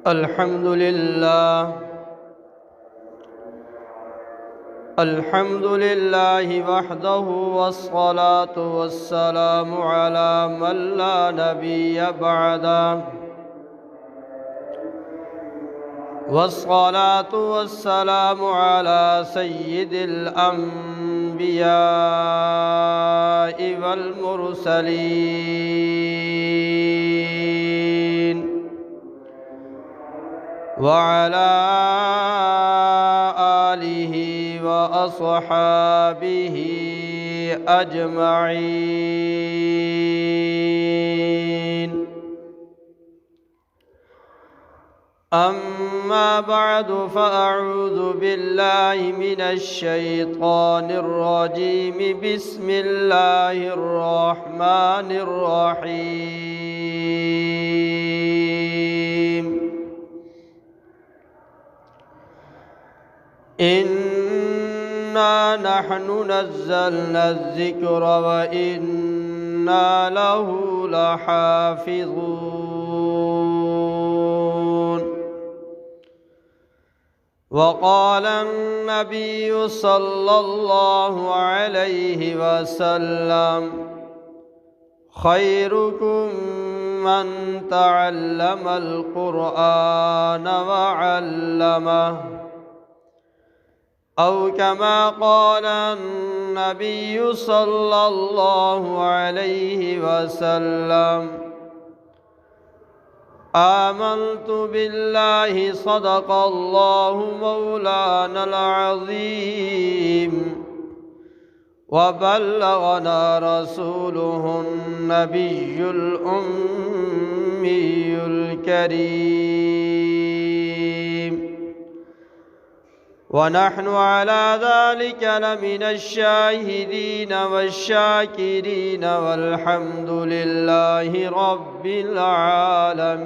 अल्हम्दुलिल्लाहि वहदहु वस्सलातु वस्सलामु अला मन ला नबिय्य बअदा वस्सलातु वस्सलामु अला सय्यिदिल अंबियाइ वल मुरसलीन व अला आलिहि व अस्हाबिहि अजमईन। अम्मा बअदु फ़अऊज़ु बिल्लाहि मिनश शैतानिर रजीम। बिस्मिल्लाहिर रहमानिर रहीम। इन्ना नहनु नज़्ज़लना ज़िक्र व इन्ना लहु लहाफ़िज़ून। वक़ाल अन्नबिय्यु सल्लल्लाहु अलैहि वसल्लम खैरुकुम मन तअल्लमल क़ुरआन व अल्लमह औ कमा क़ाल अन्नबिय्यु सल्लल्लाहु अलैहि वसल्लम आमन्तु बिल्लाहि सदक़ल्लाहु मौलानल अज़ीम व बल्लगना रसूलुहुन नबियुल उम्मियुल करीम व नहनु अला ज़ालिका लमिनश शाहिदीन वश्शाकिरीन वल्हम्दुलिल्लाहि रब्बिल आलमीन।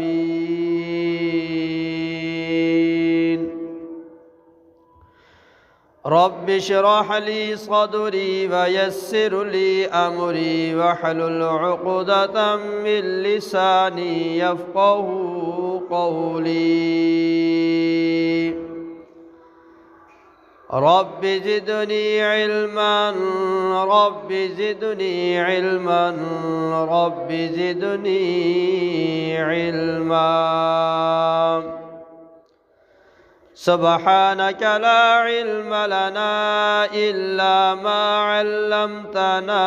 रब्बि इश्रह ली सदरी व यस्सिर ली अमरी वहलुल उक़दतम मिन लिसानी यफ़क़हू क़ौली। Rabbi ज़िदनी इल्मन rabbi ज़िदनी इल्मन rabbi ज़िदनी इल्मा। सुब्हानक ला इल्म लना इल्ला मा अल्लमतना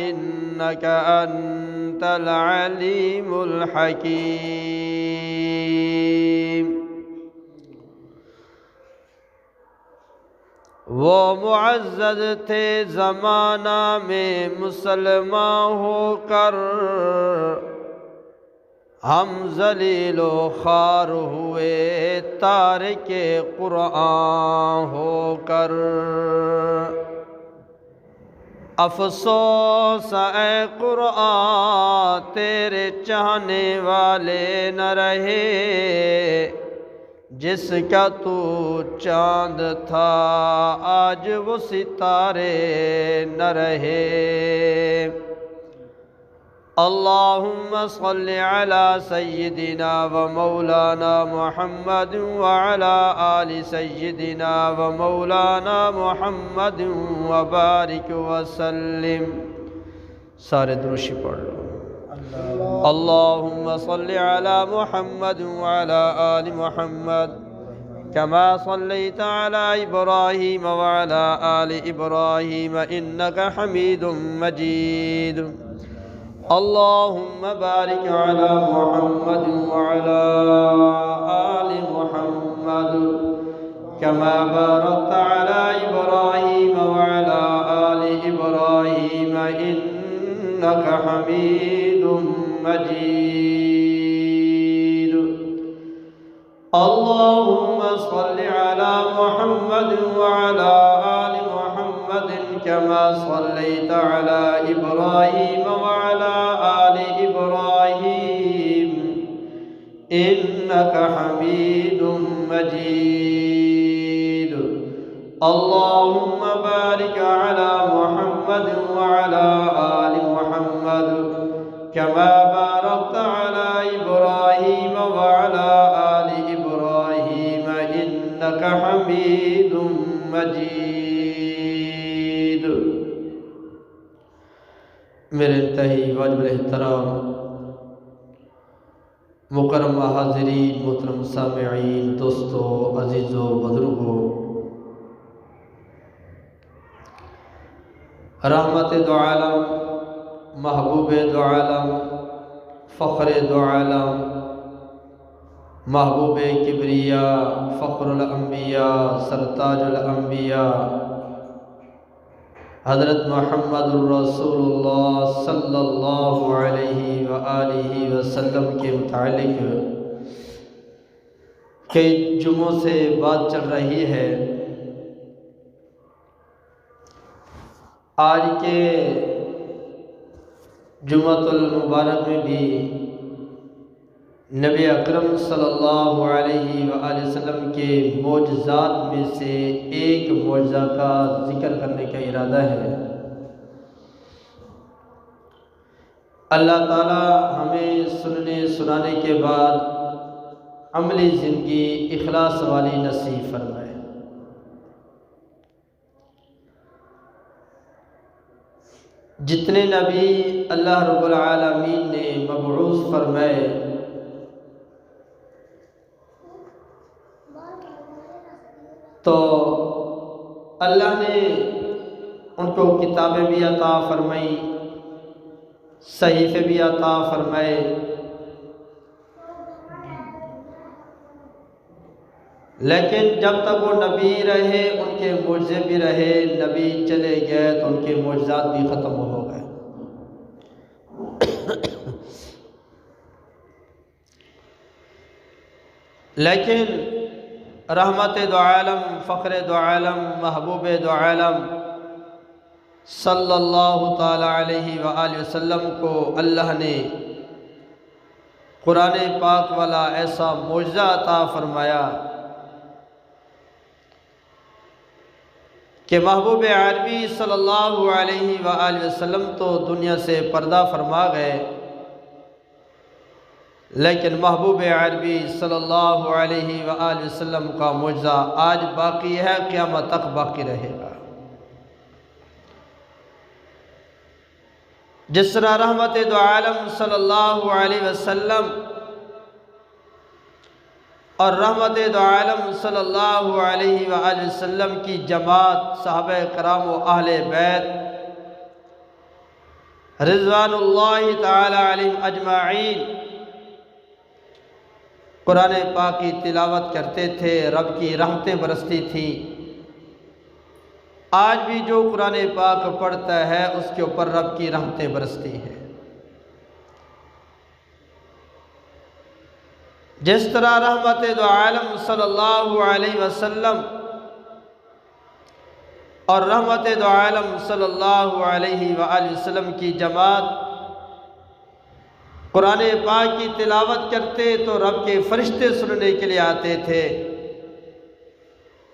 इन्नक अंतल अलीमुल हकीम। वो मुअज़्ज़ज़ थे ज़माना में मुसलमान होकर, हम ज़लीलो ख़ार हुए तारिके क़ुरआन होकर। अफ़सोस ऐ क़ुरआन तेरे चाहने वाले न रहे, जिसका तू चाँद था आज वो सितारे न रहे। अल्लाहुम्मा सल्लि अला सय्यिदिना व मौलाना मुहम्मद व अला आलि सय्यिदिना व मौलाना मुहम्मद व बारिक व सल्लिम। सारे दुरूशी पढ़ लो। अल्लाहुम्मा सल्लि अला मुहम्मद व अला आलि मुहम्मद कमा सल्लैता अला इब्राहीम व अला आलि इब्राहीम इन्नका हमीदुम मजीद। अल्लाहुम्मा बारिक अला मुहम्मद व अला आलि मुहम्मद कमा बारकता अला इब्राहीम व अला आलि इब्राहीम इन्नका हमीदुम मजीद। अल्लाहुम्मा सल्लि अला मुहम्मद व अला आलि मुहम्मद कमा सल्लैता अला इब्राहीम व अला आलि इब्राहीम इन्नका हमीदुम मजीद। अल्लाहुम्मा बारिक अला मुहम्मद व अला आलि मुहम्मद कमा बारकता अला इब्राहीम व अला आलि हमीदुम मजीद। मेरे इंतही वाजिब एहतराम मुकर्रम हाज़िरीन, मोहतरम सामिईन, दोस्तों, अज़ीज़ों, बुज़ुर्गों, रहमत दो आलम, महबूब दो आलम, फ़ख्र दो आलम, महबूब किबरिया, फ़ख्रुल अंबिया, सरताजुल अंबिया, हज़रत मुहम्मदुर रसूलुल्लाह सल्लल्लाहु अलैहि व आलिहि वसल्लम के मुतालिक कई जुमों से बात चल रही है। आज के जुमातुल मुबारक में भी नबी अकरम सल्लल्लाहु अलैहि वसल्लम के मोजज़ात में से एक मोजज़ा का ज़िक्र करने का इरादा है। अल्लाह ताला हमें सुनने सुनाने के बाद अमली ज़िंदगी इखलास वाली नसीब फरमाए। जितने नबी अल्लाह रब्बुल आलमीन ने मबऊस फरमाए, तो अल्लाह ने उनको किताबें भी अता फरमाई, सहीफ़े भी अता फरमाए, लेकिन जब तक वो नबी रहे उनके मुअज़्ज़े भी रहे। नबी चले गए तो उनके मुअज़्ज़ात भी ख़त्म हो गए। लेकिन रहमत दो आलम, फ़ख्र दो आलम, महबूब दो आलम सल्लल्लाहु ताला अलैहि व आलिहि वसल्लम को अल्लाह ने कुरान पाक वाला ऐसा मुअज़्ज़ा अता फरमाया कि महबूब अरबी सल्लल्लाहु अलैहि व आलिहि वसल्लम तो दुनिया से पर्दा फरमा गए, लेकिन महबूब अरबी सल्लल्लाहु अलैहि व आलिहि वसल्लम का मुअज़्ज़ा आज बाकी है, क़यामत तक बाकी रहेगा। जिस तरह रहमत दो आलम सल्लल्लाहु अलैहि वसल्लम और रहमत दो आलम सल्लल्लाहु अलैहि व आलिहि वसल्लम की जमात सहाबा कराम व अहले बैत रिज़वानुल्लाहि ताला अलैहिम अजमाईन कुरान पाक की तिलावत करते थे, रब की रहमतें बरसती थी। आज भी जो कुरान पाक पढ़ता है उसके ऊपर रब की रहमतें बरसती हैं। जिस तरह रहमत दो आलम सल्लल्लाहु अलैहि वसल्लम और रहमत दो आलम सल्लल्लाहु अलैहि वसल्लम की जमात कुरान पाक की तिलावत करते तो रब के फरिश्ते सुनने के लिए आते थे।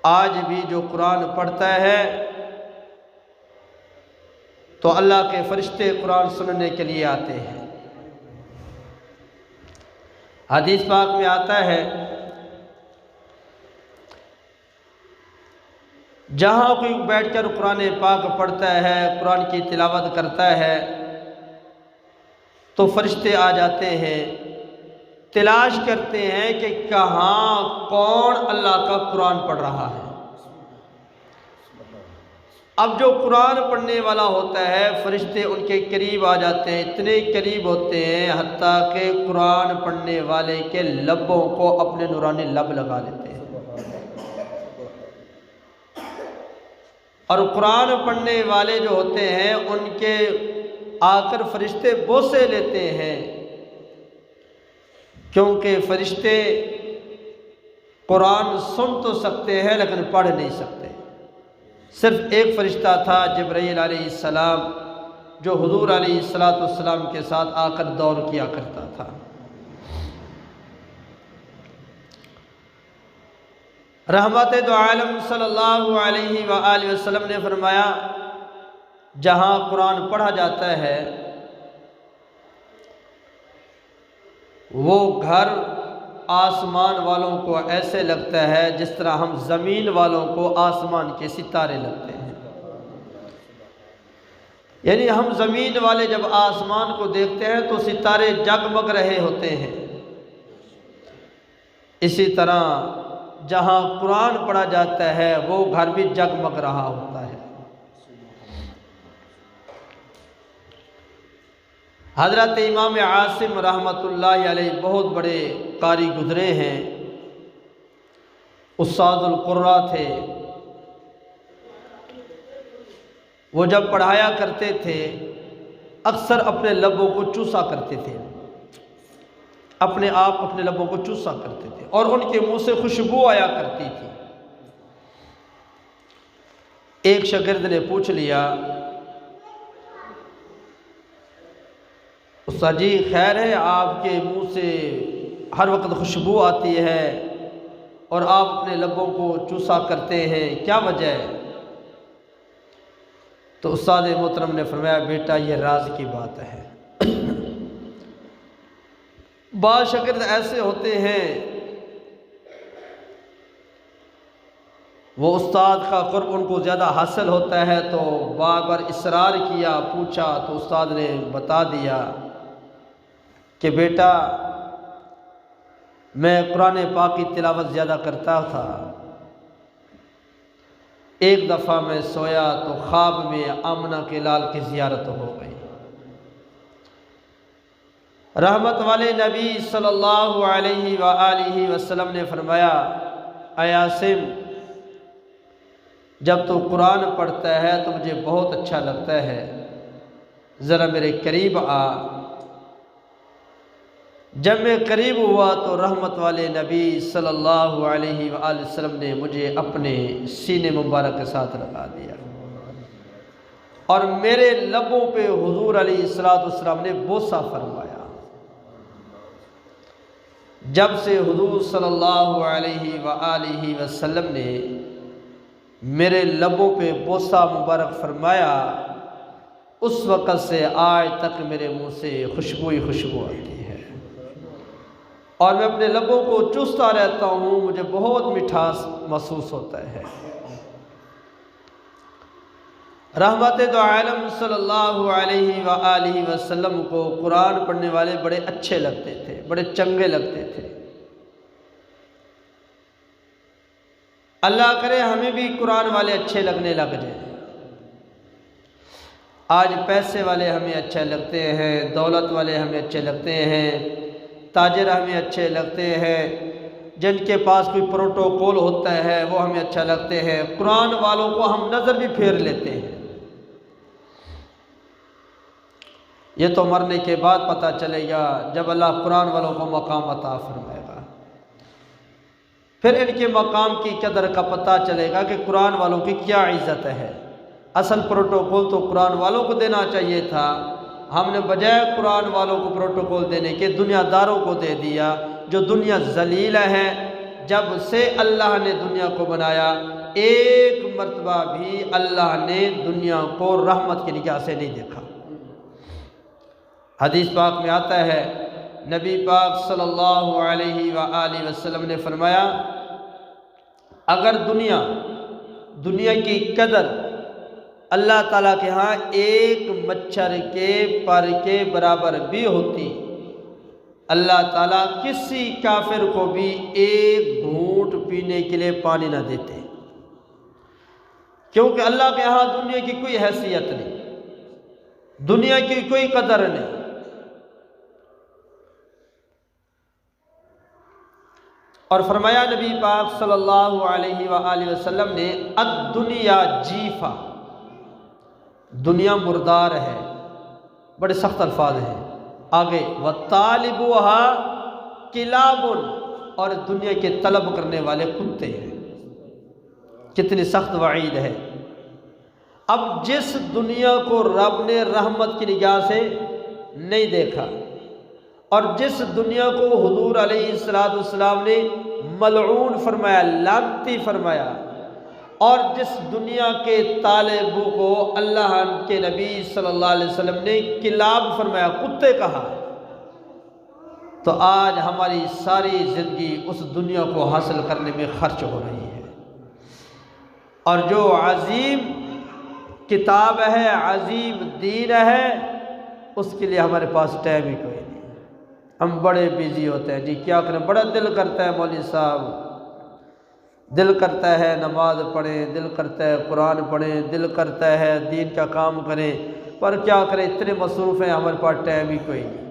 आज भी जो कुरान पढ़ता है तो अल्लाह के फरिश्ते कुरान सुनने के लिए आते हैं। हदीस पाक में आता है, जहाँ कोई बैठकर कुरान पाक पढ़ता है, कुरान की तिलावत करता है, तो फरिश्ते आ जाते हैं, तलाश करते हैं कि कहाँ कौन अल्लाह का कुरान पढ़ रहा है। अब जो कुरान पढ़ने वाला होता है फरिश्ते उनके करीब आ जाते हैं, इतने करीब होते हैं हत्ता कि कुरान पढ़ने वाले के लबों को अपने नूरानी लब लगा लेते हैं। और कुरान पढ़ने वाले जो होते हैं उनके आकर फरिश्ते बोसे लेते हैं, क्योंकि फरिश्ते कुरान सुन तो सकते हैं लेकिन पढ़ नहीं सकते। सिर्फ एक फ़रिश्ता था जिब्राईल अलैहिस्सलाम, जो हुज़ूर अलैहिस्सलाम के साथ आकर दौर किया करता था। रहमत दो आलम सल्लल्लाहु अलैहि व आलिहि वसल्लम ने फरमाया, जहाँ कुरान पढ़ा जाता है वो घर आसमान वालों को ऐसे लगता है जिस तरह हम ज़मीन वालों को आसमान के सितारे लगते हैं। यानी हम ज़मीन वाले जब आसमान को देखते हैं तो सितारे जगमग रहे होते हैं। इसी तरह जहाँ कुरान पढ़ा जाता है वो घर भी जगमग रहा होता है। हज़रत इमाम आसिम रहमतुल्लाह अलैह बहुत बड़े कारी गुज़रे हैं, उस्तादुल कुर्रा थे। वो जब पढ़ाया करते थे अक्सर अपने लबों को चूसा करते थे, अपने आप अपने लबों को चूसा करते थे और उनके मुंह से खुशबू आया करती थी। एक शागिर्द ने पूछ लिया, उस्ताद जी खैर है, आपके मुंह से हर वक्त खुशबू आती है और आप अपने लबों को चूसा करते हैं, क्या वजह है? तो उस्ताद मोहतरम ने फरमाया, बेटा ये राज की बात है। बाज़ शागिर्द ऐसे होते हैं वो उस्ताद का क़ुर्ब उनको ज़्यादा हासिल होता है तो बार बार इसरार किया, पूछा तो उस्ताद ने बता दिया कि बेटा मैं कुरान पाक की तिलावत ज़्यादा करता था। एक दफ़ा मैं सोया तो ख्वाब में आमना के लाल की ज़ियारत हो गई। रहमत वाले नबी सल्लल्लाहु अलैहि वसल्लम ने फरमाया, आसिम जब तो कुरान पढ़ता है तो मुझे बहुत अच्छा लगता है, ज़रा मेरे करीब आ। जब मैं करीब हुआ तो रहमत वाले नबी सल्लल्लाहु अलैहि वसल्लम ने मुझे अपने सीने मुबारक के साथ लगा दिया और मेरे लबों पे हुजूर अलैहिस्सलाम ने बोसा फरमाया। जब से हुजूर सल्लल्लाहु अलैहि वसल्लम ने मेरे लबों पे बोसा मुबारक फरमाया, उस वक़्त से आज तक मेरे मुंह से खुशबू ही खुशबू आती है और मैं अपने लबों को चूसता रहता हूँ, मुझे बहुत मिठास महसूस होता है। रहमत दो आलम सल्लल्लाहु अलैहि वसल्लम को कुरान पढ़ने वाले बड़े अच्छे लगते थे, बड़े चंगे लगते थे। अल्लाह करे हमें भी कुरान वाले अच्छे लगने लग जाए। आज पैसे वाले हमें अच्छे लगते हैं, दौलत वाले हमें अच्छे लगते हैं, ताजिर हमें अच्छे लगते हैं, जिनके पास कोई प्रोटोकॉल होता है वो हमें अच्छा लगते हैं। कुरान वालों को हम नज़र भी फेर लेते हैं। ये तो मरने के बाद पता चलेगा जब अल्लाह कुरान वालों को मकाम अता फरमाएगा, फिर इनके मकाम की कदर का पता चलेगा कि कुरान वालों की क्या इज़्ज़त है। असल प्रोटोकॉल तो कुरान वालों को देना चाहिए था, हमने बजाय कुरान वालों को प्रोटोकॉल देने के दुनियादारों को दे दिया। जो दुनिया जलील है, जब से अल्लाह ने दुनिया को बनाया एक मर्तबा भी अल्लाह ने दुनिया को रहमत की निगाह से नहीं देखा। हदीस पाक में आता है, नबी पाक सल्लल्लाहु अलैहि वसल्लम ने फरमाया, अगर दुनिया की कदर अल्लाह ताला के यहाँ एक मच्छर के पर के बराबर भी होती, अल्लाह ताला किसी काफिर को भी एक घूंट पीने के लिए पानी ना देते, क्योंकि अल्लाह के यहाँ दुनिया की कोई हैसियत नहीं, दुनिया की कोई कदर नहीं। और फरमाया नबी पाक सल्लल्लाहु अलैहि वसल्लम ने, अद्दुनिया जीफा, दुनिया मुर्दार है, बड़े सख्त अल्फाज हैं। आगे व तालिबुहा किलाबुन, और दुनिया के तलब करने वाले कुत्ते हैं। कितनी सख्त वईद है। अब जिस दुनिया को रब ने रहमत की निगाह से नहीं देखा और जिस दुनिया को हुजूर अलैहिस्सलाम ने मलऊन फरमाया, लानती फरमाया, और जिस दुनिया के तालिबू को अल्लाह के नबी सल्लल्लाहु अलैहि वसल्लम ने किलाब फरमाया, कुत्ते कहा, तो आज हमारी सारी ज़िंदगी उस दुनिया को हासिल करने में खर्च हो रही है। और जो अजीम किताब है, अजीम दीन है, उसके लिए हमारे पास टाइम ही कोई नहीं। हम बड़े बिजी होते हैं जी, क्या करें। बड़ा दिल करता है मौलवी साहब, दिल करता है नमाज पढ़ें, दिल करता है कुरान पढ़ें, दिल करता है दीन का काम करें, पर क्या करें, इतने मसरूफ़ हैं, हमारे पास टाइम ही कोई नहीं।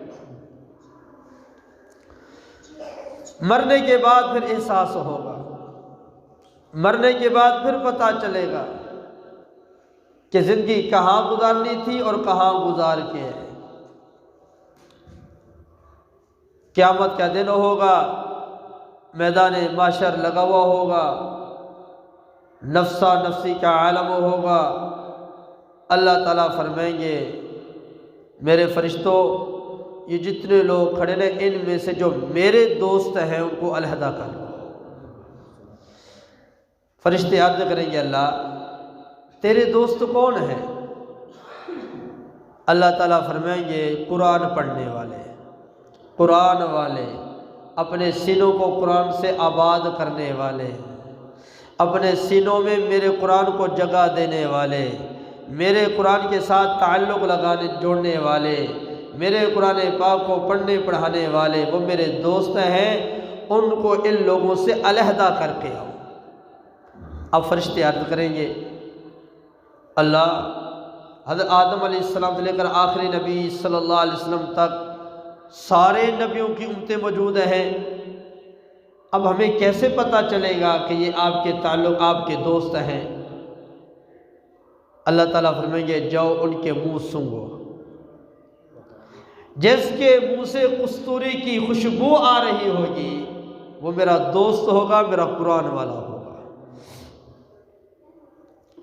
मरने के बाद फिर एहसास होगा, मरने के बाद फिर पता चलेगा कि ज़िंदगी कहाँ गुजारनी थी और कहाँ गुजार के है। क़यामत का दिन होगा, मैदान माशर लगा हुआ होगा, नफ्सा नफ्सी का आलम होगा। अल्लाह ताला फरमाएंगे, मेरे फरिश्तों, ये जितने लोग खड़े रहे, इनमें से जो मेरे दोस्त हैं उनको अलहदा कर लो। फरिश्ते अर्ज़ करेंगे, अल्लाह तेरे दोस्त कौन हैं? अल्लाह ताला फरमाएंगे, कुरान पढ़ने वाले, कुरान वाले, अपने सीनों को कुरान से आबाद करने वाले, अपने सीनों में मेरे कुरान को जगह देने वाले, मेरे कुरान के साथ ताल्लुक़ लगाने जोड़ने वाले, मेरे कुरान पाक को पढ़ने पढ़ाने वाले, वो मेरे दोस्त हैं, उनको इन लोगों से अलहदा करके आओ। अब फरिश्ते अर्ज़ करेंगे, अल्लाह हज़रत आदम अलैहिस्सलाम से लेकर आखिरी नबी सल्लल्लाहु अलैहि वसल्लम तक सारे नबियों की उम्मतें मौजूद हैं, अब हमें कैसे पता चलेगा कि ये आपके ताल्लुक़, आपके दोस्त हैं? अल्लाह ताला फरमाएंगे, जाओ उनके मुंह सूंघो, जिसके मुंह से कस्तूरी की खुशबू आ रही होगी वो मेरा दोस्त होगा, मेरा कुरान वाला होगा।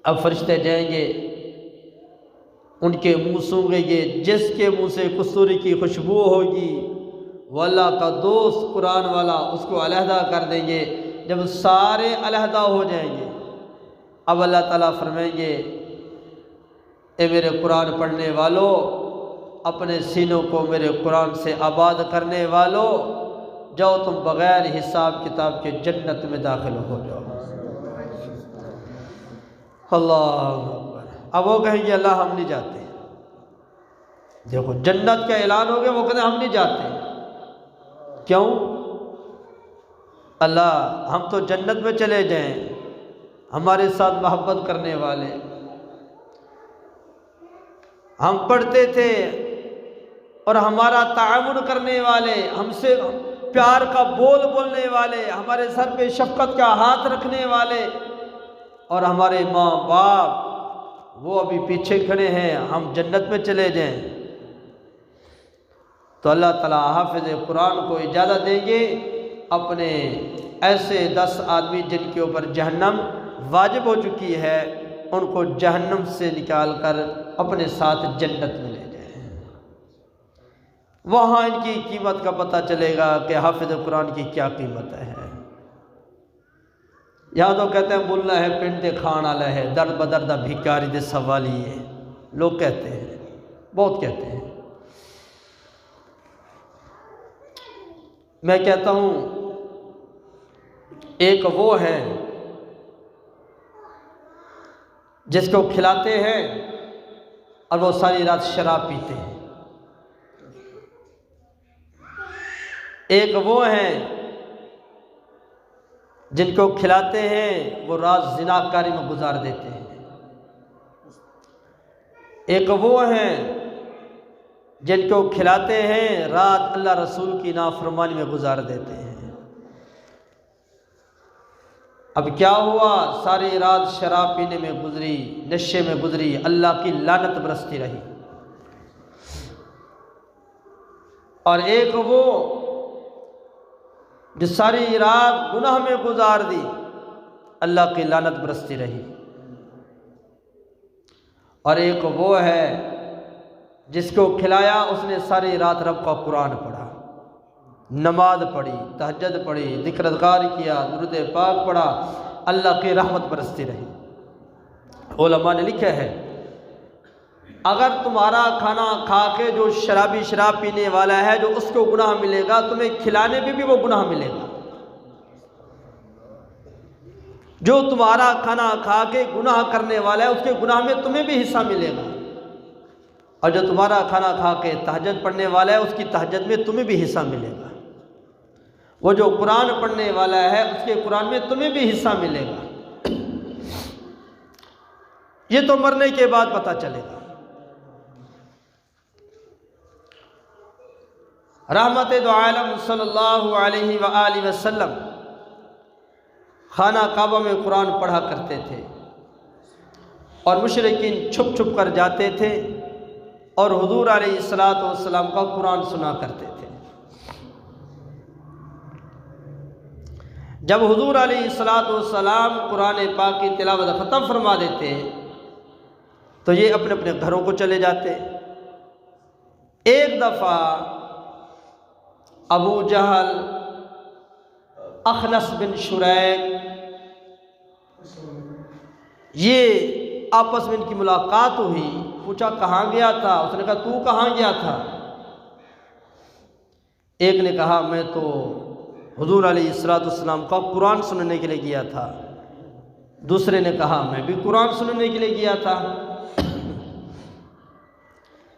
अब फरिश्ते जाएंगे, उनके मुंह सूंघेंगे, जिसके मुंह से कस्तूरी की खुशबू होगी वो अल्लाह का दोस्त कुरान वाला, उसको अलहदा कर देंगे। जब सारे अलहदा हो जाएंगे, अब अल्लाह ताला फरमाएंगे, ए मेरे कुरान पढ़ने वालों, अपने सीनों को मेरे कुरान से आबाद करने वालों, जाओ तुम बग़ैर हिसाब किताब के जन्नत में दाखिल हो जाओ। अल्लाह। अब वो कहेंगे, अल्लाह हम नहीं जाते। देखो, जन्नत का ऐलान हो गया, वो कहते हम नहीं जाते। क्यों? अल्लाह, हम तो जन्नत में चले जाएं, हमारे साथ मोहब्बत करने वाले, हम पढ़ते थे और हमारा ताअवुन करने वाले, हमसे प्यार का बोल बोलने वाले, हमारे सर पे शफ़क़त का हाथ रखने वाले, और हमारे माँ बाप वो अभी पीछे खड़े हैं, हम जन्नत में चले जाएं। तो अल्लाह ताला हाफ़िज़ कुरान को इजाज़त देंगे, अपने ऐसे 10 आदमी जिनके ऊपर जहन्नम वाजिब हो चुकी है, उनको जहन्नम से निकाल कर अपने साथ जन्नत में ले जाएं। वहाँ इनकी कीमत का पता चलेगा कि हाफ़िज़ कुरान की क्या कीमत है। यहाँ तो कहते हैं मुल्ला है पिंड दे खान वाला है, दर्द बदर्दा भिकारी दे सवाली है, लोग कहते हैं, बहुत कहते हैं। मैं कहता हूँ, एक वो है जिसको खिलाते हैं और वो सारी रात शराब पीते हैं। एक वो हैं जिनको खिलाते हैं, वो रात ज़िनाकारी में गुजार देते हैं। एक वो हैं जिनको खिलाते हैं, रात अल्लाह रसूल की नाफरमानी में गुजार देते हैं। अब क्या हुआ, सारी रात शराब पीने में गुजरी, नशे में गुजरी, अल्लाह की लानत बरसती रही। और एक वो जो सारी रात गुनाह में गुजार दी, अल्लाह की लानत बरसती रही। और एक वो है जिसको खिलाया, उसने सारी रात रब का कुरान पढ़ा, नमाज पढ़ी, तहज्जुद पढ़ी, ज़िक्र अज़कार किया, दुरूद पाक पढ़ा, अल्लाह की रहमत बरसती रही। उलमा ने लिखा है अगर तुम्हारा खाना खा के जो शराबी शराब पीने वाला है जो उसको गुनाह मिलेगा, तुम्हें खिलाने में भी वो गुनाह मिलेगा। जो तुम्हारा खाना खा के गुनाह करने वाला है उसके गुनाह में तुम्हें भी हिस्सा मिलेगा, और जो तुम्हारा खाना खा के तहज्जुद पढ़ने वाला है उसकी तहज्जुद में तुम्हें भी हिस्सा मिलेगा। वो जो कुरान पढ़ने वाला है उसके कुरान में तुम्हें भी हिस्सा मिलेगा। ये तो मरने के बाद पता चलेगा। रहमत दो आलम सल्लल्लाहु अलैहि व आलिहि वसल्लम खाना काबा में कुरान पढ़ा करते थे और मुशरिकीन छुप छुप कर जाते थे और हुजूर अलैहिस्सलातु वस्सलाम का कुरान सुना करते थे। जब हुजूर अलैहिस्सलातु वस्सलाम कुरान पाक की तिलावत ख़त्म फरमा देते तो ये अपने अपने घरों को चले जाते। एक दफ़ा अबू जहल, अखनस बिन शुरैक, ये आपस में इनकी मुलाकात हुई। पूछा कहाँ गया था? उसने कहा तू कहाँ गया था? एक ने कहा मैं तो हुजूर अलैहिस्सलाम का कुरान सुनने के लिए गया था। दूसरे ने कहा मैं भी कुरान सुनने के लिए गया था।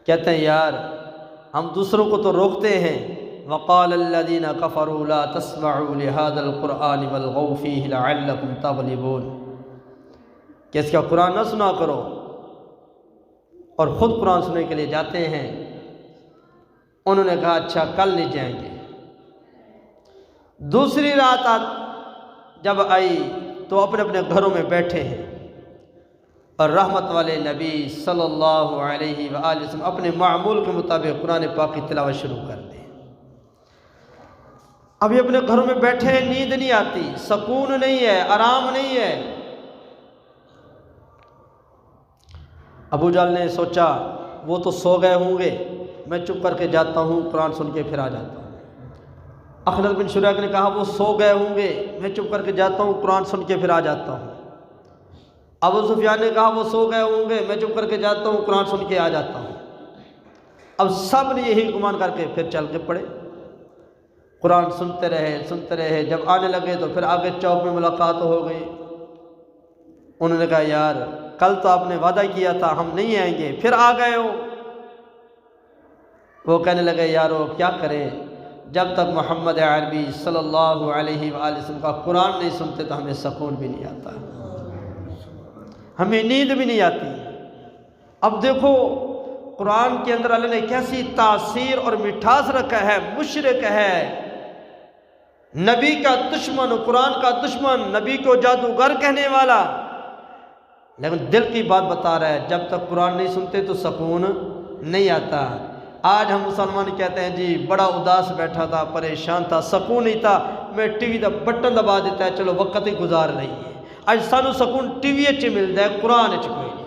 कहते हैं यार हम दूसरों को तो रोकते हैं। वक़ाल अल्लज़ीना कफ़रू ला तस्मअू लिहाज़ल क़ुरआनि वल्ग़ौ फ़ीहि लअल्लकुम तग़लिबून, कि इसका कुरान न सुना करो, और ख़ुद कुरान सुनने के लिए जाते हैं। उन्होंने कहा अच्छा कल नहीं जाएंगे। दूसरी रात जब आई तो अपने अपने घरों में बैठे हैं और रहमत वाले नबी सल्लल्लाहु अलैहि वसल्लम अपने मामूल के मुताबिक कुरान पाक की तिलावत शुरू कर दी। अभी अपने घरों में बैठे हैं, नींद नहीं आती, सुकून नहीं है, आराम नहीं है। अबू जहल ने सोचा वो तो सो गए होंगे, मैं चुप करके जाता हूँ, कुरान सुन के फिर आ जाता हूँ। अखनस बिन शुरैक ने कहा वो सो गए होंगे, मैं चुप करके जाता हूँ, कुरान सुन के फिर आ जाता हूँ। अबू सुफियान ने कहा वो सो गए होंगे, मैं चुप करके जाता हूँ, कुरान सुन के आ जाता हूँ। अब सब ने यही गुमान करके फिर चल के पड़े, कुरान सुनते रहे। जब आने लगे तो फिर आगे चौक में मुलाकात हो गई। उन्होंने कहा यार कल तो आपने वादा किया था हम नहीं आएंगे, फिर आ गए हो। वो कहने लगे यारो क्या करें, जब तक मोहम्मद अरबी सल्लल्लाहु अलैहि वसल्लम का कुरान नहीं सुनते तो हमें सुकून भी नहीं आता, हमें नींद भी नहीं आती। अब देखो कुरान के अंदर अल्लाह ने कैसी तासीर और मिठास रखा है। मुशरिक है, नबी का दुश्मन, कुरान का दुश्मन, नबी को जादूगर कहने वाला, लेकिन दिल की बात बता रहा है। जब तक कुरान नहीं सुनते तो सुकून नहीं आता। आज हम मुसलमान कहते हैं जी बड़ा उदास बैठा था, परेशान था, सुकून नहीं था, मैं टीवी का बटन दबा देता है, चलो वक्त ही गुजार रही है। आज सानू सुकून टीवी च मिलता है, कुरान च कोई नहीं।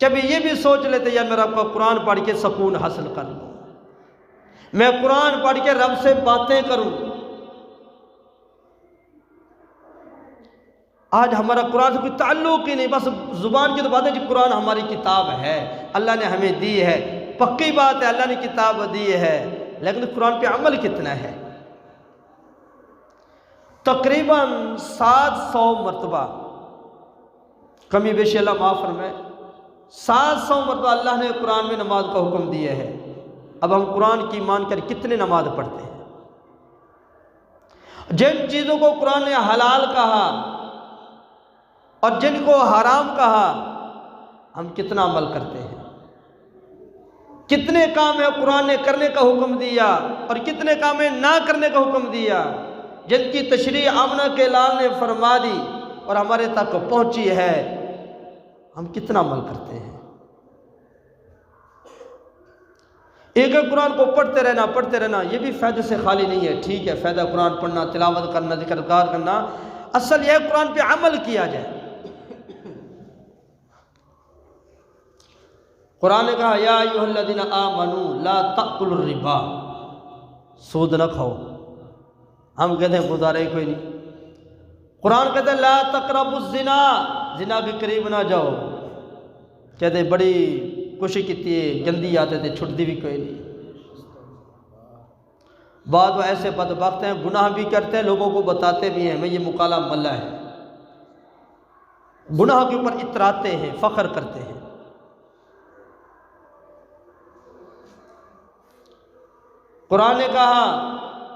कभी ये भी सोच लेते यार मेरा आपका कुरान पढ़ के सुकून हासिल कर लूँ, मैं कुरान पढ़ के रब से बातें करूं। आज हमारा कुरान से कोई ताल्लुक ही नहीं, बस जुबान की तो बात है जी कुरान हमारी किताब है, अल्लाह ने हमें दी है, पक्की बात है अल्लाह ने किताब दी है, लेकिन कुरान पे अमल कितना है? तकरीबन 700 मरतबा, कमी बेशी अल्लाह माफ़ फरमाए, 700 मरतबा अल्लाह ने कुरान में नमाज का हुक्म दिया है। अब हम कुरान की मानकर कितने नमाज पढ़ते हैं? जिन चीज़ों को कुरान ने हलाल कहा और जिनको हराम कहा हम कितना अमल करते हैं? कितने काम है कुरान ने करने का हुक्म दिया और कितने काम है ना करने का हुक्म दिया, जिनकी तशरीह आमना के लाल ने फरमा दी और हमारे तक पहुंची है, हम कितना अमल करते हैं? एक एक कुरान को पढ़ते रहना ये भी फ़ायदे से खाली नहीं है। ठीक है फ़ायदा कुरान पढ़ना, तिलावत करना, जिक्रकार करना, असल यह कुरान पे अमल किया जाए। कुरान ने कहा या अय्युहल्लज़ीना आमनू ला तअकुलुर रिबा, सूद न खाओ। हम कहते हैं गुजारे कोई नहीं। कुरान कहते हैं ला तक़रबुज़ ज़िना, ज़िना के करीब ना जाओ। कहते बड़ी कोशिश की थी, गंदी आते थे, छुटती भी कोई नहीं। बाद वो ऐसे बदबख्त हैं, गुनाह भी करते हैं, लोगों को बताते भी हैं मैं ये मुकाला मल्ला है, गुनाह के ऊपर इतराते हैं, फ़ख्र करते हैं। कुरान ने कहा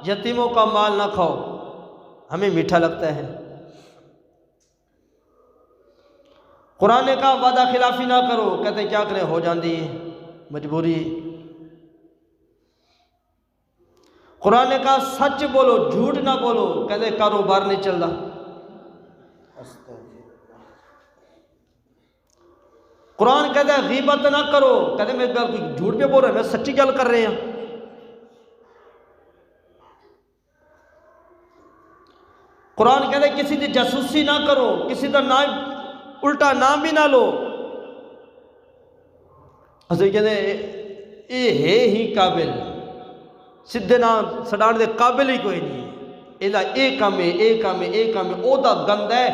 यतीमों का माल ना खाओ, हमें मीठा लगता है। कुरान ने कहा वादा खिलाफी ना करो, कहते क्या करें, हो जाती है मजबूरी। कुरान ने कहा सच बोलो, झूठ ना बोलो, कहते कारोबार नहीं चल रहा। कुरान कहता है गीबत ना करो, कहते मैं गल झूठ पे बोल रहे, मैं सच्ची गल कर रहे हैं। कुरान कहता है किसी की जासूसी ना करो, किसी का नाम उल्टा नाम भी ना लो। असं कहते ये है ही काबिल, सीधे नाम सडाण दे काबिल ही कोई नहीं, ਇਹਦਾ ਇਹ ਕੰਮ ਹੈ, ਇਹ ਕੰਮ ਹੈ, ਇਹ ਕੰਮ ਹੈ, ਉਹਦਾ ਗੰਦ ਹੈ,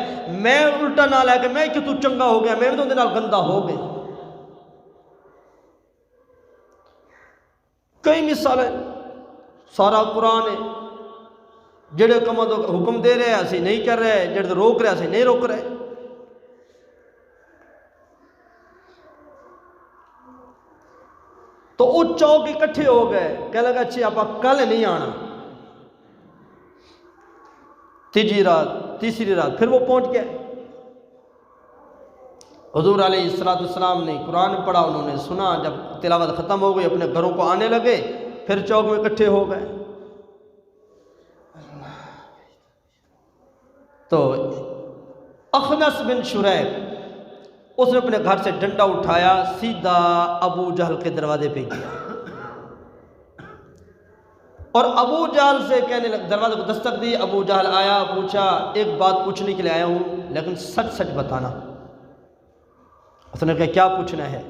ਮੈਂ ਉਲਟਾ ਨਾ ਲੈ ਕੇ ਮੈਂ ਕਿ ਤੂੰ ਚੰਗਾ ਹੋ ਗਿਆ, ਮੈਂ ਵੀ ਉਹਦੇ ਨਾਲ ਗੰਦਾ ਹੋ ਗਿਆ। ਕਈ ਮਿਸਾਲਾਂ ਸਾਰਾ ਕੁਰਾਨ ਹੈ, ਜਿਹੜੇ ਕੰਮਾਂ ਤੋਂ ਹੁਕਮ ਦੇ ਰਿਹਾ ਅਸੀਂ ਨਹੀਂ ਕਰ ਰਹੇ, ਜਿਹੜੇ ਤੋਂ ਰੋਕ ਰਿਹਾ ਅਸੀਂ ਨਹੀਂ ਰੋਕ ਰਹੇ। तो वो चौक इकट्ठे हो गए, कह लगा अच्छी आप कल नहीं आना। तीसरी रात फिर वो पहुंच गए। हुजूर अलैहिस्सलाम ने कुरान पढ़ा, उन्होंने सुना, जब तिलावत ख़त्म हो गई अपने घरों को आने लगे, फिर चौक में इकट्ठे हो गए। तो अखनस बिन शुरैक उसने अपने घर से डंडा उठाया, सीधा अबू जहल के दरवाजे पे गया और अबू जहल से कहने लगा, दरवाजे को दस्तक दी। अबू जहल आया, पूछा एक बात पूछने के लिए आया हूँ, लेकिन सच सच बताना। उसने कहा क्या पूछना है?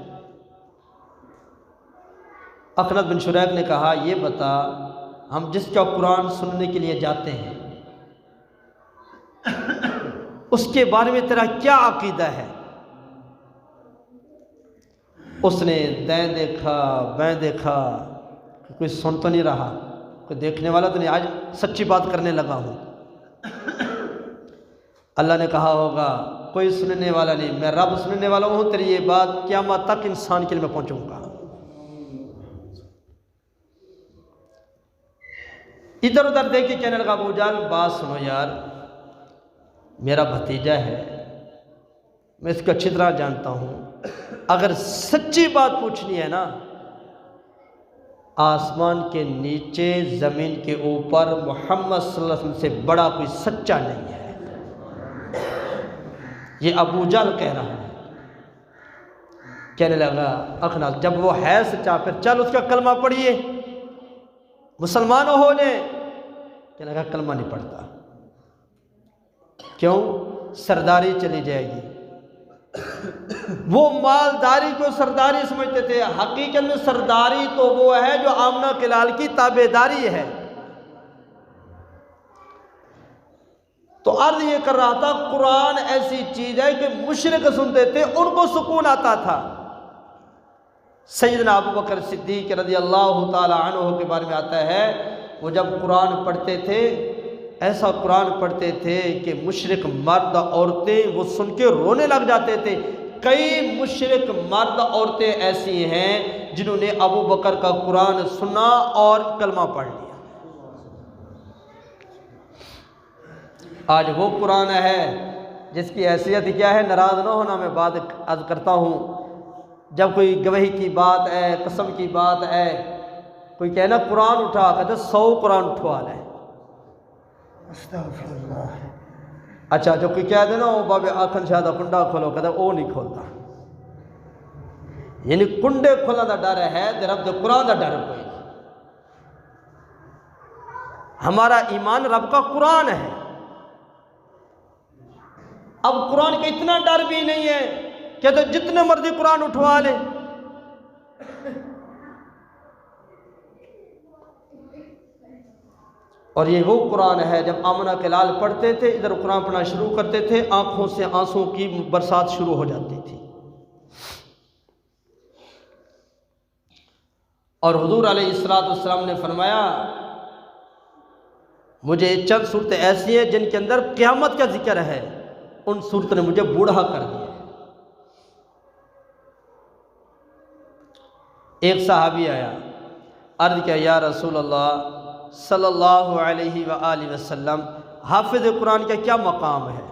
अखनस बिन शुरैक ने कहा ये बता, हम जिसका कुरान सुनने के लिए जाते हैं उसके बारे में तेरा क्या अकीदा है? उसने दाएं देखा बाएं देखा, कोई सुन तो नहीं रहा, कोई देखने वाला तो नहीं, आज सच्ची बात करने लगा हूँ। अल्लाह ने कहा होगा कोई सुनने वाला नहीं, मैं रब सुनने वाला हूँ, तेरी ये बात क़यामत तक इंसान के लिए मैं पहुँचूँगा। इधर उधर देख के कहने लगा अबू जहल बात सुनो यार, मेरा भतीजा है, मैं इसको अच्छी तरह जानता हूँ, अगर सच्ची बात पूछनी है ना, आसमान के नीचे ज़मीन के ऊपर मोहम्मद सल्लल्लाहु अलैहि वसल्लम से बड़ा कोई सच्चा नहीं है। ये अबू जहल कह रहा है। कहने लगा अखनस जब वो है सच्चा फिर चल उसका कलमा पढ़िए, मुसलमान हो जाए। कहने लगा कलमा नहीं पढ़ता। क्यों? सरदारी चली जाएगी। वो मालदारी को सरदारी समझते थे, हकीकत में सरदारी तो वो है जो आमना के लाल की ताबेदारी है। तो अर्ज ये कर रहा था, कुरान ऐसी चीज है कि मुशरिक सुनते थे, उनको सुकून आता था। सैयदना अबू बकर सिद्दीक रज़ियल्लाहु ताला अन्हु के बारे में आता है, वो जब कुरान पढ़ते थे ऐसा कुरान पढ़ते थे कि मुशरिक मर्द औरतें वो सुन के रोने लग जाते थे। कई मुशरिक मर्द औरतें ऐसी हैं जिन्होंने अबू बकर का कुरान सुना और कलमा पढ़ लिया। आज वो कुरान है जिसकी हैसियत क्या है, नाराज़ ना होना, मैं बात अर्ज करता हूँ। जब कोई गवाही की बात है, कसम की बात है, कोई कहे ना कुरान उठा, कहते 100 कुरान उठवा लें। अच्छा जो कोई कह दे ना वो बाबे आखन शायद कुंडा खोलो, कहता वो नहीं खोलता। यानी कुंडे खोलने का डर है, रब के कुरान का डर कोई नहीं। हमारा ईमान रब का कुरान है। अब कुरान का इतना डर भी नहीं है, कहते जितने मर्जी कुरान उठवा ले। और ये वो कुरान है जब आमना के लाल पढ़ते थे, इधर कुरान पढ़ना शुरू करते थे, आंखों से आंसू की बरसात शुरू हो जाती थी। और हुजूर अलैहिस्सलाम ने फरमाया, मुझे चंद सूरतें ऐसी हैं जिनके अंदर क़यामत का जिक्र है, उन सूरतों ने मुझे बूढ़ा कर दिया। एक सहाबी आया, अर्ज़ किया, या रसूल अल्लाह सल्लल्लाहु अलैहि वसल्लम, हाफिज़ कुरान का क्या मकाम है,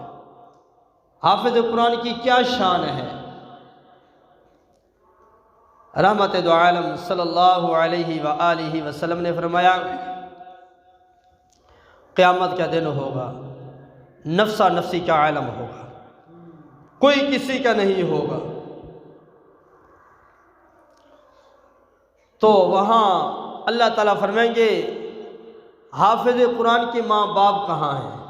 हाफिज़ कुरान की क्या शान है। रहमत दो आलम सल्लल्लाहु अलैहि वसल्लम ने फरमाया, क़यामत का दिन होगा, नफ्सा नफ्सी का आलम होगा, कोई किसी का नहीं होगा। तो वहाँ अल्लाह ताला फरमाएंगे, हाफिज़ कुरान के माँ बाप कहाँ हैं?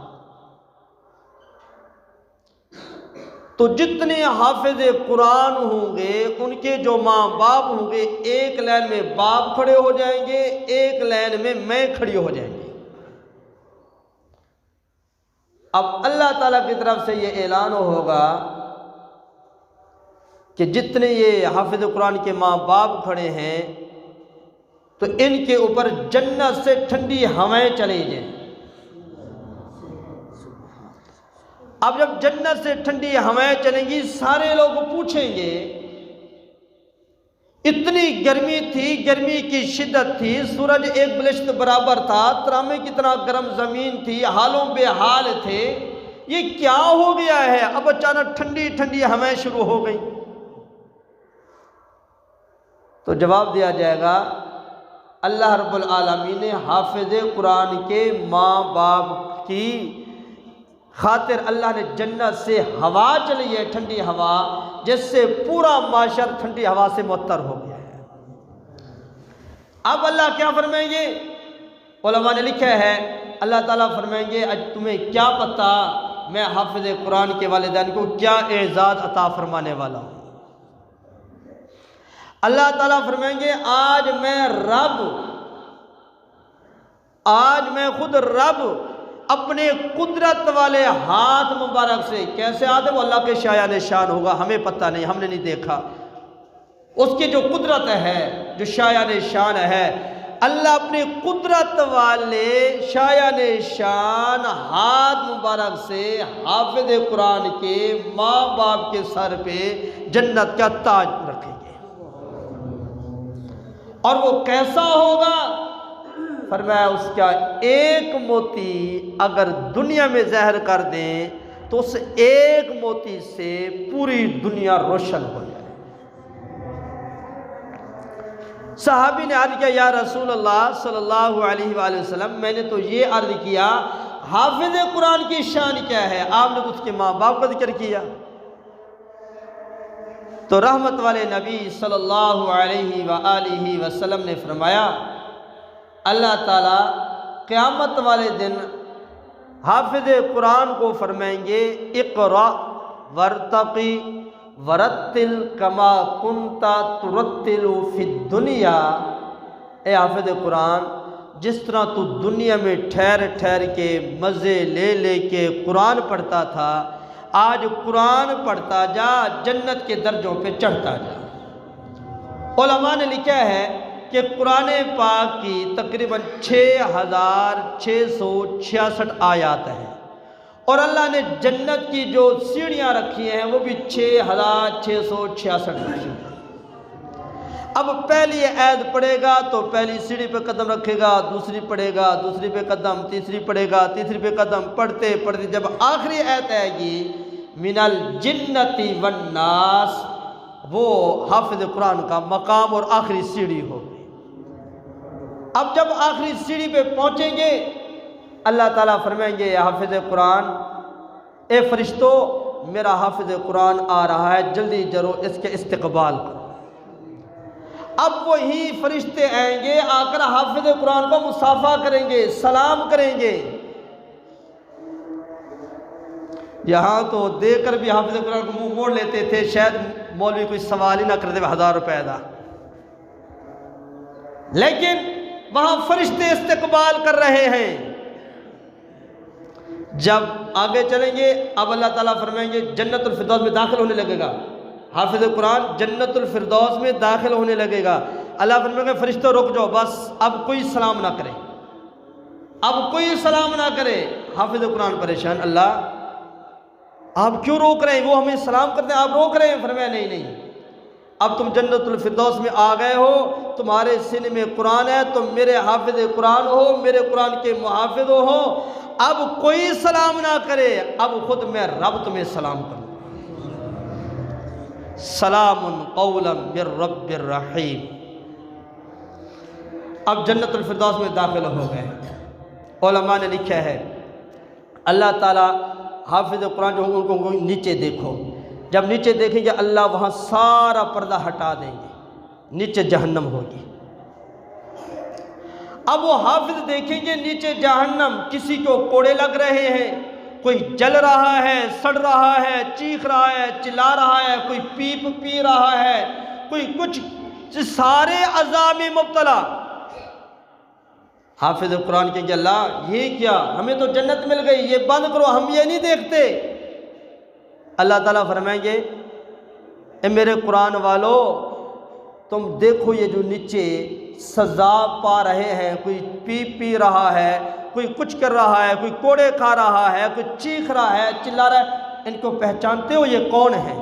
तो जितने हाफिज़ कुरान होंगे उनके जो माँ बाप होंगे, एक लाइन में बाप खड़े हो जाएंगे, एक लाइन में मैं खड़ी हो जाएंगे। अब अल्लाह ताला की तरफ से ये ऐलान होगा कि जितने ये हाफिज़ कुरान के माँ बाप खड़े हैं, तो इनके ऊपर जन्नत से ठंडी हवाएं चलेंगी। अब जब जन्नत से ठंडी हवाएं चलेंगी, सारे लोग पूछेंगे, इतनी गर्मी थी, गर्मी की शिद्दत थी, सूरज एक बलिश्त बराबर था, तरामे की तरह गर्म ज़मीन थी, हालों बेहाल थे, ये क्या हो गया है? अब अचानक ठंडी ठंडी हवाएं शुरू हो गई। तो जवाब दिया जाएगा, अल्लाह रब्बुल आलमीन ने हाफिज़ कुरान के माँ बाप की खातिर अल्लाह ने जन्नत से हवा चली है, ठंडी हवा, जिससे पूरा माशर ठंडी हवा से मुअत्तर हो गया है। अब अल्लाह क्या फरमाएंगे? उलमा ने लिखा है, अल्लाह ताला फरमाएंगे, आज तुम्हें क्या पता मैं हाफिज़ कुरान के वालिदैन को क्या एजाज़ अता फरमाने वाला हूँ। अल्लाह ताला फरमाएंगे, आज मैं खुद रब अपने कुदरत वाले हाथ मुबारक से, कैसे हाथ है वो अल्लाह के शायान शान होगा, हमें पता नहीं, हमने नहीं देखा, उसकी जो कुदरत है, जो शायान शान है, अल्लाह अपने कुदरत वाले शायान शान हाथ मुबारक से हाफिज़ कुरान के माँ बाप के सर पे जन्नत का ताज रखेंगे। और वो कैसा होगा? फरमाया, उसका एक मोती अगर दुनिया में ज़हर कर दें तो उस एक मोती से पूरी दुनिया रोशन हो जाए। सहाबी ने अर्ज़ किया, या रसूल अल्लाह सल्लल्लाहु अलैहि वसल्लम, मैंने तो ये अर्ज़ किया, हाफिज़ कुरान की शान क्या है? आपने तो उसके माँ बाप का जिक्र किया। तो रहमत वाले नबी सल्लल्लाहु अलैहि वसल्लम ने फरमाया, अल्लाह ताला क़यामत वाले दिन हाफिज़ कुरान को फरमाएंगे, इक़रा वर्तक़ी वरत्तिल कमा कुंता तुरत्तिलु फिद दुनिया। ए हाफिज़ कुरान, जिस तरह तू दुनिया में ठहर ठहर के मज़े ले ले के कुरान पढ़ता था, आज कुरान पढ़ता जा, जन्नत के दर्जों पे चढ़ता जा। उलमा ने लिखा है कि कुरान पाक की तकरीबन 6666 आयात हैं, और अल्लाह ने जन्नत की जो सीढ़ियाँ रखी हैं वो भी 6666 रखी हैं। अब पहली आयत पढ़ेगा तो पहली सीढ़ी पे कदम रखेगा, दूसरी पढ़ेगा, दूसरी पे कदम, तीसरी पढ़ेगा, तीसरी पे कदम, पढ़ते पढ़ते जब आखिरी आयत आएगी, मिनल जिन्नति वन्नास, वो हाफिज़ कुरान का मकाम और आखिरी सीढ़ी होगी। अब जब आखिरी सीढ़ी पे पहुंचेंगे, अल्लाह ताला फरमाएंगे, हाफिज़ कुरान, ए फरिश्तों, मेरा हाफिज़ कुरान आ रहा है, जल्दी जरो इसके इस्तकबाल करो। अब वही फरिश्ते आएंगे, आकर हाफिज़ कुरान को मुसाफा करेंगे, सलाम करेंगे। यहाँ तो देकर भी हाफिज़ कुरान को मुंह मोड़ लेते थे, शायद मौलवी कोई सवाल ही ना कर दे 1000 रुपए का, लेकिन वहाँ फरिश्ते इस्तकबाल कर रहे हैं। जब आगे चलेंगे, अब अल्लाह ताला फरमाएंगे, जन्नतुल फिरदौस में दाखिल होने लगेगा हाफिज़ कुरान, जन्नतुल फिरदौस में दाखिल होने लगेगा। अल्लाह फरमाएगा फरिश्तों रुक जाओ, बस अब कोई सलाम ना करे, अब कोई सलाम ना करे। हाफिज कुरान परेशान, अल्लाह आप क्यों रोक रहे हैं, वो हमें सलाम करते हैं, आप रोक रहे हैं। फरमाया नहीं नहीं, अब तुम जन्नतुल फिरदौस में आ गए हो, तुम्हारे सीने में कुरान है, तुम मेरे हाफिज कुरान हो, मेरे कुरान के मुहाफिज हो, अब कोई सलाम ना करे, अब खुद मैं रब तुम्हें सलाम करूँ। सलामुन कौलन मिर रब्बिर रहीम। अब जन्नतुल फिरदौस में दाखिल हो गए। उलमा ने लिखा है अल्लाह ताला हाफिज कुरान जो उनको नीचे देखो, जब नीचे देखेंगे अल्लाह वहाँ सारा पर्दा हटा देंगे, नीचे जहन्नम होगी। अब वो हाफिज देखेंगे नीचे जहन्नम, किसी को कोड़े लग रहे हैं, कोई जल रहा है, सड़ रहा है, चीख रहा है, चिल्ला रहा है, कोई पीप पी रहा है, कोई कुछ, सारे अज़ाब में मुब्तला। हाफिज कुरान के अल्लाह ये क्या, हमें तो जन्नत मिल गई, ये बंद करो, हम ये नहीं देखते। अल्लाह ताला फरमाएंगे ए मेरे कुरान वालों, तुम देखो ये जो नीचे सजा पा रहे हैं, कोई पी रहा है, कोई कुछ कर रहा है, कोई कोड़े खा रहा है, कोई चीख रहा है, चिल्ला रहा है, इनको पहचानते हो, ये कौन है?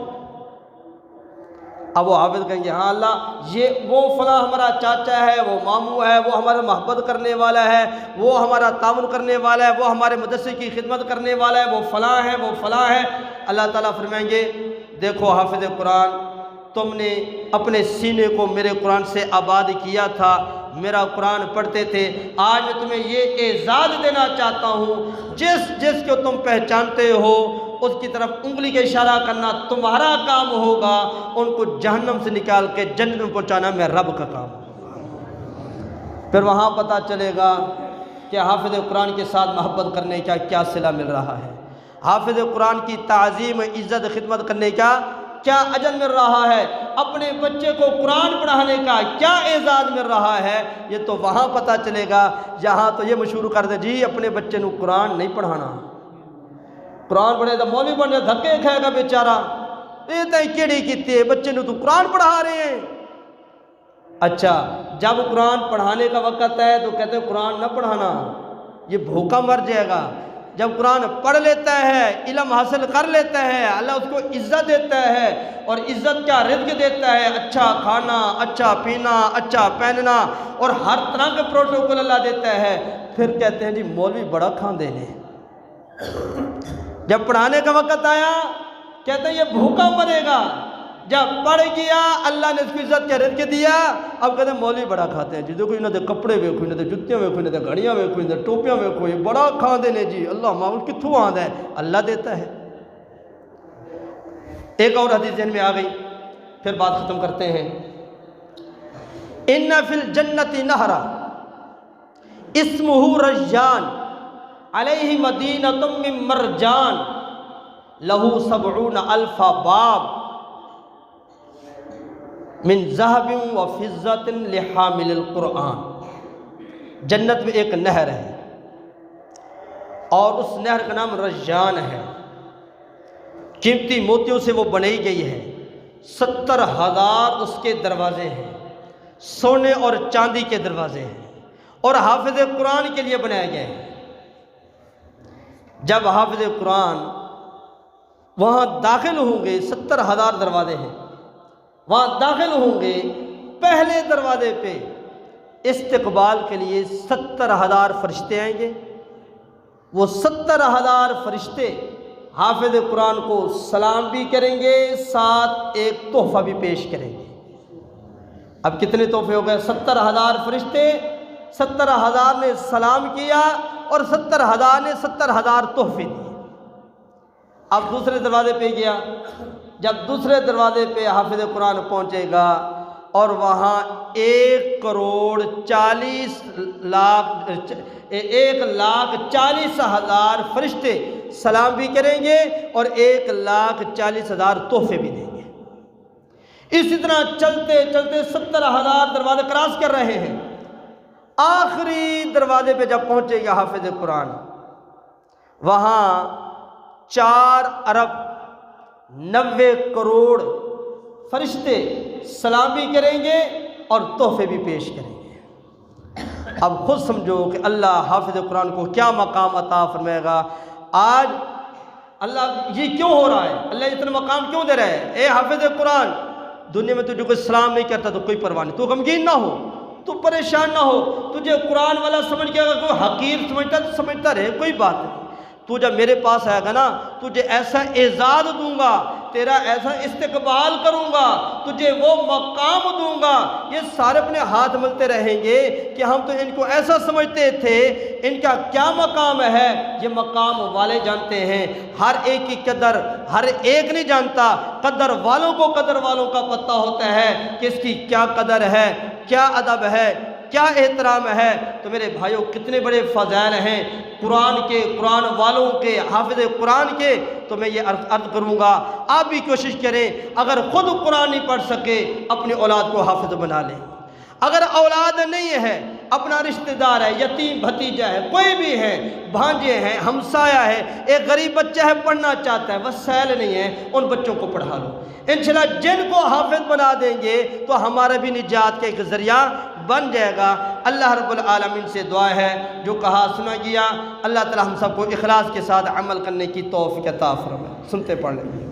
अब वो हाफिज कहेंगे हाँ अल्लाह ये वो फला हमारा चाचा है, वो मामू है, वो हमारा मोहब्बत करने वाला है, वो हमारा ताउन करने वाला है, वो हमारे मदरसे की खिदमत करने वाला है, वो फला है, वो फला है। अल्लाह ताला फरमाएंगे देखो हाफिज कुरान, तुमने अपने सीने को मेरे कुरान से आबाद किया था, मेरा कुरान पढ़ते थे, आज मैं तुम्हें ये एजाज़ देना चाहता हूँ, जिस जिसको तुम पहचानते हो उसकी तरफ उंगली के इशारा करना तुम्हारा काम होगा, उनको जहन्नम से निकाल के जन्नत में पहुँचाना मैं रब का काम होगा। फिर वहाँ पता चलेगा कि हाफिज कुरान के साथ मोहब्बत करने का क्या सिला मिल रहा है, हाफिज कुरान की ताज़ीम इज़्ज़त खिदमत करने का क्या अजर मिल रहा है, अपने बच्चे को कुरान पढ़ाने का क्या एजाज़ मिल रहा है, ये तो वहाँ पता चलेगा। यहाँ तो ये मशहूर कर दे जी अपने बच्चे को कुरान नहीं पढ़ाना, कुरान पढ़े तो मौलवी बन जाए, धक्के खाएगा बेचारा, ये तो केड़ी की बच्चे को तो कुरान पढ़ा रहे हैं। अच्छा जब कुरान पढ़ाने का वक़्त है तो कहते हैं कुरान न पढ़ाना, ये भूखा मर जाएगा। जब कुरान पढ़ लेता है, इल्म हासिल कर लेता है, अल्लाह उसको इज़्ज़त देता है, और इज़्ज़त क्या रिज़्क़ देता है, अच्छा खाना, अच्छा पीना, अच्छा पहनना, और हर तरह के प्रोटोकॉल अल्लाह देता है। फिर कहते हैं जी मौलवी बड़ा खांदे ने। जब पढ़ाने का वक़्त आया कहते हैं ये भूखा मरेगा, जब पढ़ गया अल्लाह ने उसको इज़्ज़त का रिज़्क़ दिया, अब कहते हैं मौलवी बड़ा खाते हैं जी, देखो इन्होंने कपड़े वेखो, इन्होंने जुत्तियाँ वेखो, इन्होंने घड़ियाँ वेखो, इन्होंने टोपियाँ वेखो, ये बड़ा खाते ने जी, अल्लाह मामूल कित्थों आंदा है, अल्लाह देता है। एक और हदीस ज़हन में आ गई, फिर बात ख़त्म करते हैं। इन्ना फिल जन्नति नहरा इस्मुहु रज्जान अलैहि मदीनतुम मिन मरजान लहू सबऊन अल्फा बाब मिन ज़हबिन व फिज़्ज़तिन लिहामिलिल कुरान। जन्नत में एक नहर है और उस नहर का नाम रज्जान है, कीमती मोतियों से वो बनाई गई है, 70,000 उसके दरवाजे हैं, सोने और चांदी के दरवाजे हैं, और हाफिज कुरान के लिए बनाया गया है। जब हाफिज कुरान वहाँ दाखिल होंगे, 70,000 दरवाजे हैं, वहाँ दाखिल होंगे, पहले दरवाजे पे इस्तकबाल के लिए 70,000 फरिश्ते आएंगे। वो 70,000 फरिश्ते हाफिज कुरान को सलाम भी करेंगे, साथ एक तोहफा भी पेश करेंगे। अब कितने तोहफे हो गए? 70,000 फरिश्ते, 70,000 ने सलाम किया और 70,000 ने 70,000 तोहफे दिए। अब दूसरे दरवाजे पे गया, जब दूसरे दरवाजे पे हाफिज कुरान पहुंचेगा और वहाँ 1,40,00,000 फरिश्ते सलाम भी करेंगे और 1,40,000 तोहफे भी देंगे। इसी तरह चलते चलते 70,000 दरवाजे क्रॉस कर रहे हैं। आखिरी दरवाजे पे जब पहुंचेगा हाफिज कुरान, वहाँ 4,90,00,000,000 फरिश्ते सलाम भी करेंगे और तोहफे भी पेश करेंगे। अब खुद समझो कि अल्लाह हाफिज़ कुरान को क्या मकाम अता फरमाएगा। आज अल्लाह ये क्यों हो रहा है, अल्लाह इतना मकाम क्यों दे रहा है? ए हाफिज़ कुरान, दुनिया में तुझे कोई सलाम नहीं करता तो कोई परवाह नहीं, तू गमगीन ना हो, तू परेशान ना हो। तुझे कुरान वाला समझ के अगर कोई हकीर समझता तो समझता रहे, कोई बात नहीं। तू जब मेरे पास आएगा ना, तुझे ऐसा एजाज़ दूंगा, तेरा ऐसा इस्तकबाल करूंगा, तुझे वो मकाम दूंगा। ये सारे अपने हाथ मलते रहेंगे कि हम तो इनको ऐसा समझते थे, इनका क्या मकाम है। ये मकाम वाले जानते हैं, हर एक की कदर हर एक नहीं जानता। कदर वालों को कदर वालों का पता होता है कि इसकी क्या कदर है, क्या अदब है, क्या एहतराम है। तो मेरे भाइयों, कितने बड़े फ़ज़ाइल हैं कुरान के, कुरान वालों के, हाफिज़ कुरान के। तो मैं ये अर्ज़ करूँगा, आप भी कोशिश करें, अगर ख़ुद कुरान नहीं पढ़ सके अपनी औलाद को हाफिज़ बना लें। अगर औलाद नहीं है, अपना रिश्तेदार है, यतीम भतीजा है, कोई भी है, भांजे हैं, हमसाया है, एक गरीब बच्चा है पढ़ना चाहता है, वसाइल नहीं है, उन बच्चों को पढ़ा लो। इंशाल्लाह जिनको हाफिज़ बना देंगे तो हमारा भी निजात का एक ज़रिया बन जाएगा। अल्लाह रब्बुल आलमीन से दुआ है, जो कहा सुना गया, अल्लाह ताला हम सबको इखलास के साथ अमल करने की तौफीक अता फरमाए। सुनते पढ़ लेंगे।